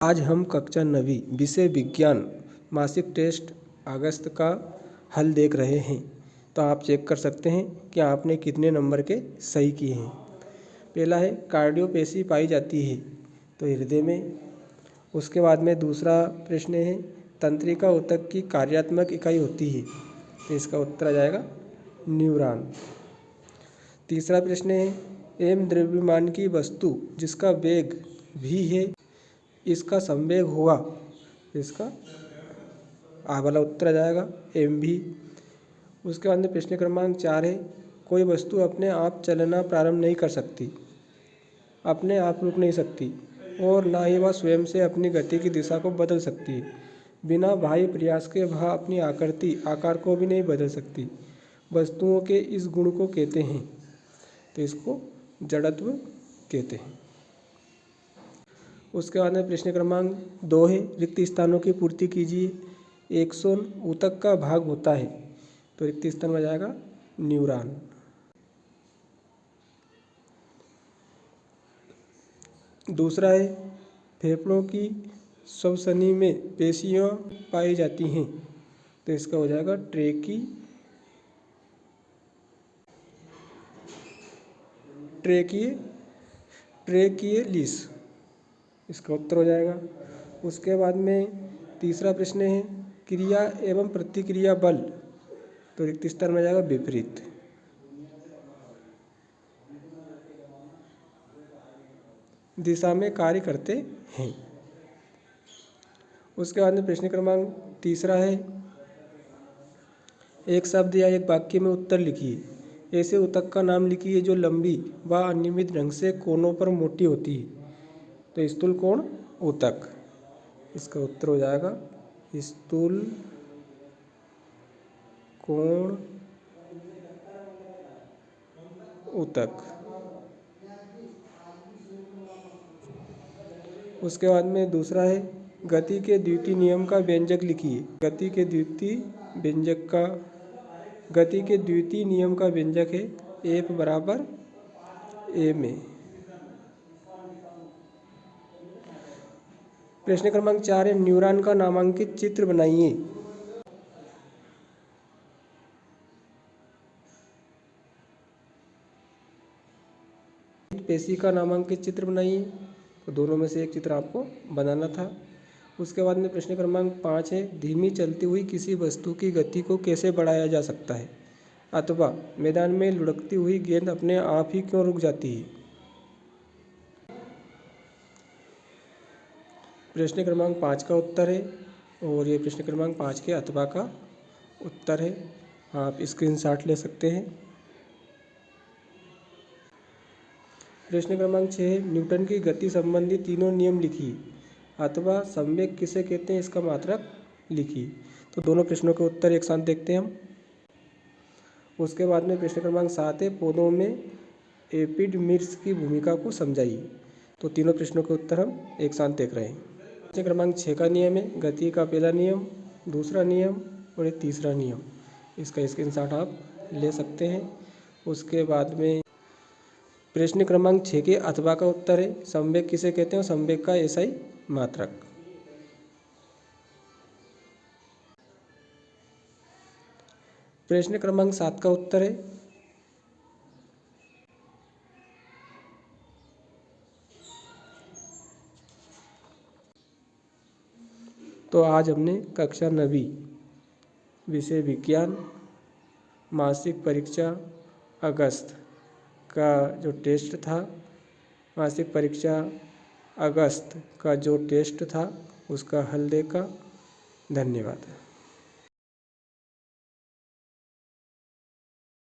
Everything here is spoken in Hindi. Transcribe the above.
आज हम कक्षा 9वीं विषय विज्ञान मासिक टेस्ट अगस्त का हल देख रहे हैं। तो आप चेक कर सकते हैं कि आपने कितने नंबर के सही किए हैं। पहला है कार्डियोपेशी पाई जाती है तो हृदय में। उसके बाद में दूसरा प्रश्न है तंत्रिका ऊतक की कार्यात्मक इकाई होती है तो इसका उत्तर आ जाएगा न्यूरॉन। तीसरा प्रश्न है एम द्रव्यमान की वस्तु जिसका वेग भी है इसका संवेग हुआ इसका आ वाला उत्तर आ जाएगा एम भी। उसके बाद में प्रश्न क्रमांक 4 है कोई वस्तु अपने आप चलना प्रारंभ नहीं कर सकती, अपने आप रुक नहीं सकती और ना ही वह स्वयं से अपनी गति की दिशा को बदल सकती है। बिना बाह्य प्रयास के वह अपनी आकार को भी नहीं बदल सकती। वस्तुओं के इस गुण को कहते हैं तो इसको जड़त्व कहते हैं। उसके बाद में प्रश्न क्रमांक 2 है रिक्त स्थानों की पूर्ति कीजिए। एक्सोन ऊतक का भाग होता है तो रिक्त स्थान में जाएगा न्यूरॉन। दूसरा है फेफड़ों की श्वसनी में पेशियाँ पाई जाती हैं तो इसका हो जाएगा ट्रेकियलिस, इसका उत्तर हो जाएगा। उसके बाद में तीसरा प्रश्न है क्रिया एवं प्रतिक्रिया बल तो रिक्त स्थान में जाएगा विपरीत। दिशा में कार्य करते हैं। उसके बाद में प्रश्न क्रमांक तीसरा है एक शब्द या एक वाक्य में उत्तर लिखिए। ऐसे ऊतक का नाम लिखिए जो लंबी व अनियमित ढंग से कोनों पर मोटी होती है तो स्थूल कोण ऊतक, इसका उत्तर हो जाएगा स्थूल कोण ऊतक। उसके बाद में दूसरा है गति के द्वितीय नियम का व्यंजक लिखिए। गति के द्वितीय नियम का व्यंजक है F बराबर ma। प्रश्न क्रमांक 4 है न्यूरॉन का नामांकित चित्र बनाइए। पेशी का नामांकित चित्र बनाइए तो दोनों में से एक चित्र आपको बनाना था। उसके बाद में प्रश्न क्रमांक 5 है धीमी चलती हुई किसी वस्तु की गति को कैसे बढ़ाया जा सकता है, अथवा मैदान में लुढ़कती हुई गेंद अपने आप ही क्यों रुक जाती है। प्रश्न क्रमांक 5 का उत्तर है और ये प्रश्न क्रमांक 5 के अथवा का उत्तर है। आप स्क्रीनशॉट ले सकते हैं। प्रश्न क्रमांक 6 है न्यूटन की गति संबंधी तीनों नियम लिखिए अथवा संवेग किसे कहते हैं इसका मात्रक लिखिए। तो दोनों प्रश्नों के उत्तर एक साथ देखते हैं हम। उसके बाद में प्रश्न क्रमांक 7 है पौधों में एपिडर्मिस की भूमिका को समझाइए। तो तीनों प्रश्नों के उत्तर हम एक साथ देख रहे हैं। प्रश्न क्रमांक 6 का नियम है गति का पहला नियम, दूसरा नियम और एक तीसरा नियम, इसका स्क्रीनशॉट आप ले सकते हैं। उसके बाद में प्रश्न क्रमांक 6 के अथवा का उत्तर है संवेग किसे कहते हैं, संवेग का एसआई मात्रक। प्रश्न क्रमांक 7 का उत्तर है तो आज हमने कक्षा 9वीं विषय विज्ञान मासिक परीक्षा अगस्त का जो टेस्ट था, मासिक परीक्षा अगस्त का जो टेस्ट था उसका हल देखा। धन्यवाद।